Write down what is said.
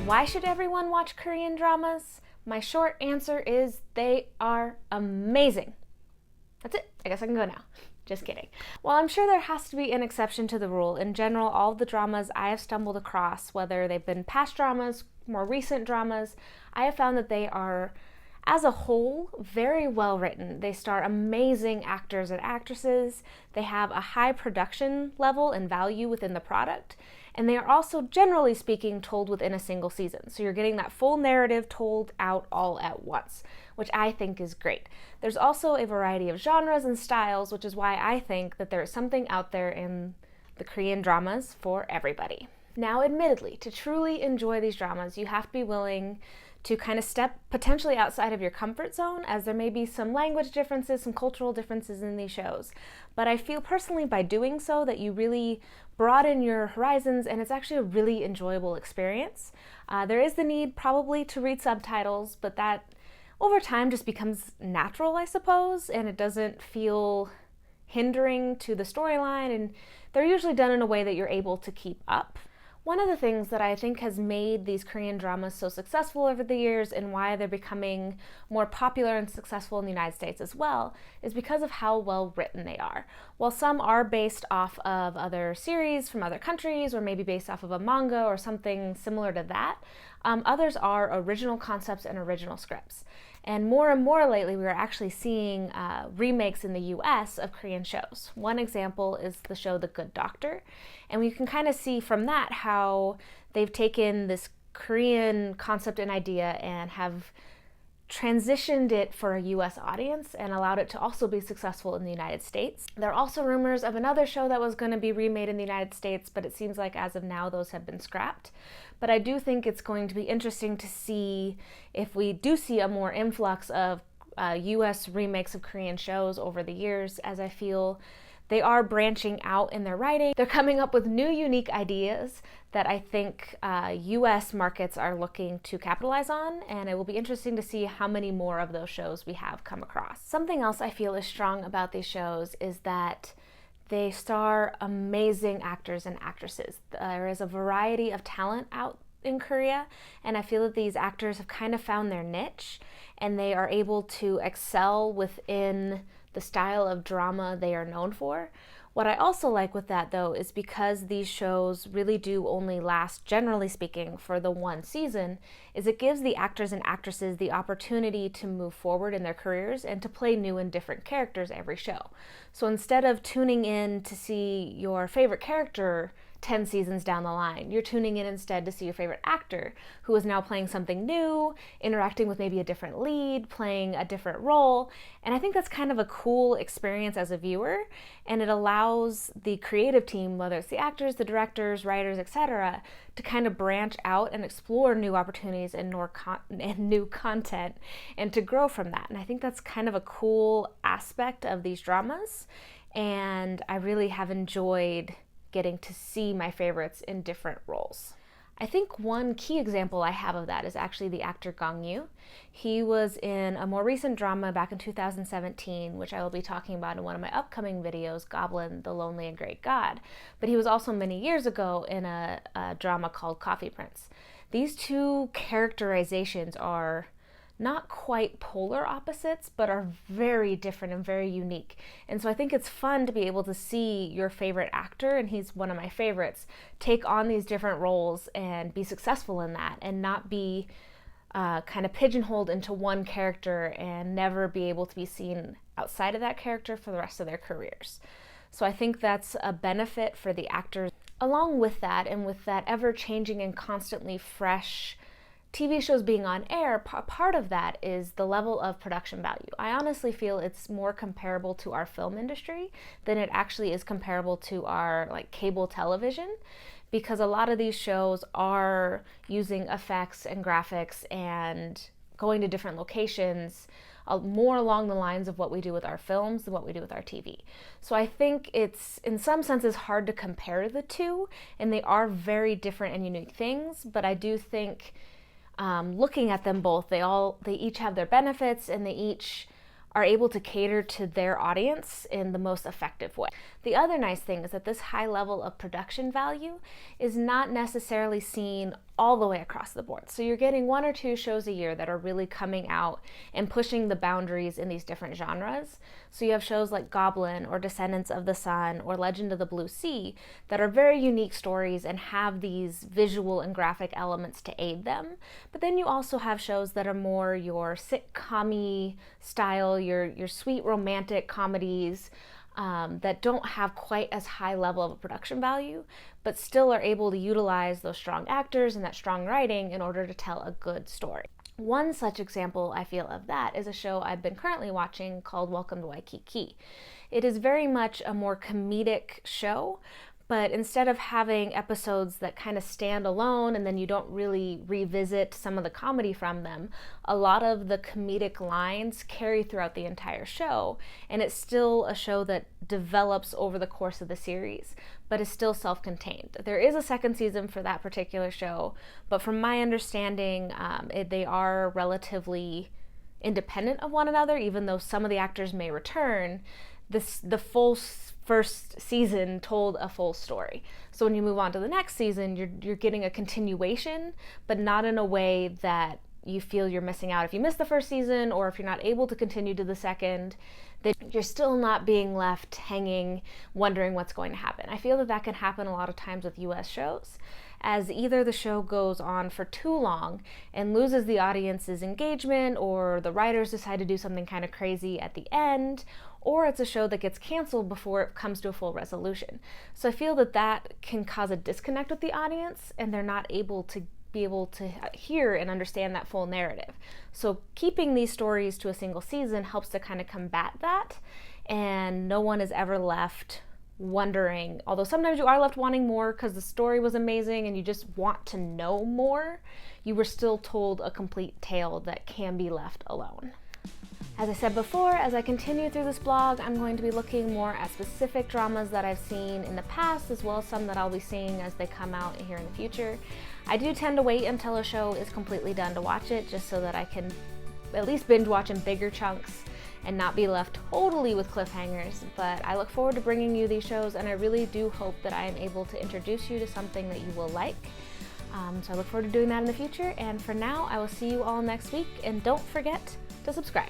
Why should everyone watch Korean dramas? My short answer is they are amazing. That's it. I guess I can go now. Just kidding. While I'm sure there has to be an exception to the rule, in general, all of the dramas I have stumbled across, whether they've been past dramas, more recent dramas, I have found that they are, as a whole, very well written. They star amazing actors and actresses. They have a high production level and value within the product. And they are also, generally speaking, told within a single season. So you're getting that full narrative told out all at once, which I think is great. There's also a variety of genres and styles, which is why I think that there is something out there in the Korean dramas for everybody. Now, admittedly, to truly enjoy these dramas, you have to be willing to kind of step potentially outside of your comfort zone, as there may be some language differences, some cultural differences in these shows. But I feel personally by doing so that you really broaden your horizons, and it's actually a really enjoyable experience. There is the need probably to read subtitles, but that over time just becomes natural, I suppose, and it doesn't feel hindering to the storyline, and they're usually done in a way that you're able to keep up. One of the things that I think has made these Korean dramas so successful over the years, and why they're becoming more popular and successful in the United States as well, is because of how well written they are. While some are based off of other series from other countries, or maybe based off of a manga or something similar to that, others are original concepts and original scripts. And more lately, we are actually seeing remakes in the US of Korean shows. One example is the show The Good Doctor. And we can kind of see from that how they've taken this Korean concept and idea and have transitioned it for a US audience and allowed it to also be successful in the United States. There are also rumors of another show that was going to be remade in the United States, but it seems like as of now those have been scrapped. But I do think it's going to be interesting to see if we do see a more influx of US remakes of Korean shows over the years, as I feel they are branching out in their writing. They're coming up with new, unique ideas that I think US markets are looking to capitalize on, and it will be interesting to see how many more of those shows we have come across. Something else I feel is strong about these shows is that they star amazing actors and actresses. There is a variety of talent out in Korea, and I feel that these actors have kind of found their niche, and they are able to excel within the style of drama they are known for. What I also like with that, though, is because these shows really do only last, generally speaking, for the one season, is it gives the actors and actresses the opportunity to move forward in their careers and to play new and different characters every show. So instead of tuning in to see your favorite character 10 seasons down the line, you're tuning in instead to see your favorite actor who is now playing something new, interacting with maybe a different lead, playing a different role. And I think that's kind of a cool experience as a viewer, and it allows the creative team, whether it's the actors, the directors, writers, etc., to kind of branch out and explore new opportunities and new content, and to grow from that. And I think that's kind of a cool aspect of these dramas, and I really have enjoyed getting to see my favorites in different roles. I think one key example I have of that is actually the actor Gong Yoo. He was in a more recent drama back in 2017, which I will be talking about in one of my upcoming videos, Goblin, the Lonely and Great God. But he was also many years ago in a drama called Coffee Prince. These two characterizations are not quite polar opposites, but are very different and very unique. And so I think it's fun to be able to see your favorite actor, and he's one of my favorites, take on these different roles and be successful in that, and not be kind of pigeonholed into one character and never be able to be seen outside of that character for the rest of their careers. So I think that's a benefit for the actors. Along with that, and with that ever-changing and constantly fresh TV shows being on air, part of that is the level of production value. I honestly feel it's more comparable to our film industry than it actually is comparable to our cable television, because a lot of these shows are using effects and graphics and going to different locations more along the lines of what we do with our films than what we do with our TV. So I think it's in some senses hard to compare the two, and they are very different and unique things, but I do think looking at them both, they each have their benefits, and they each are able to cater to their audience in the most effective way. The other nice thing is that this high level of production value is not necessarily seen all the way across the board. So you're getting 1 or 2 shows a year that are really coming out and pushing the boundaries in these different genres. So you have shows like Goblin or Descendants of the Sun or Legend of the Blue Sea that are very unique stories and have these visual and graphic elements to aid them. But then you also have shows that are more your sitcom-y style, your sweet romantic comedies, that don't have quite as high level of a production value, but still are able to utilize those strong actors and that strong writing in order to tell a good story. One such example I feel of that is a show I've been currently watching called Welcome to Waikiki. It is very much a more comedic show, but instead of having episodes that kind of stand alone and then you don't really revisit some of the comedy from them, a lot of the comedic lines carry throughout the entire show, and it's still a show that develops over the course of the series, but is still self-contained. There is a second season for that particular show, but from my understanding, they are relatively independent of one another, even though some of the actors may return. The full first season told a full story. So when you move on to the next season, you're getting a continuation, but not in a way that you feel you're missing out if you miss the first season, or if you're not able to continue to the second, that you're still not being left hanging, wondering what's going to happen. I feel that that can happen a lot of times with US shows, as either the show goes on for too long and loses the audience's engagement, or the writers decide to do something kind of crazy at the end, or it's a show that gets canceled before it comes to a full resolution. So I feel that that can cause a disconnect with the audience, and they're not able to hear and understand that full narrative. So keeping these stories to a single season helps to kind of combat that, and no one is ever left wondering, although sometimes you are left wanting more because the story was amazing and you just want to know more, you were still told a complete tale that can be left alone. As I said before, as I continue through this blog, I'm going to be looking more at specific dramas that I've seen in the past, as well as some that I'll be seeing as they come out here in the future. I do tend to wait until a show is completely done to watch it, just so that I can at least binge watch in bigger chunks and not be left totally with cliffhangers. But I look forward to bringing you these shows, and I really do hope that I am able to introduce you to something that you will like. So I look forward to doing that in the future, and for now, I will see you all next week, and don't forget to subscribe.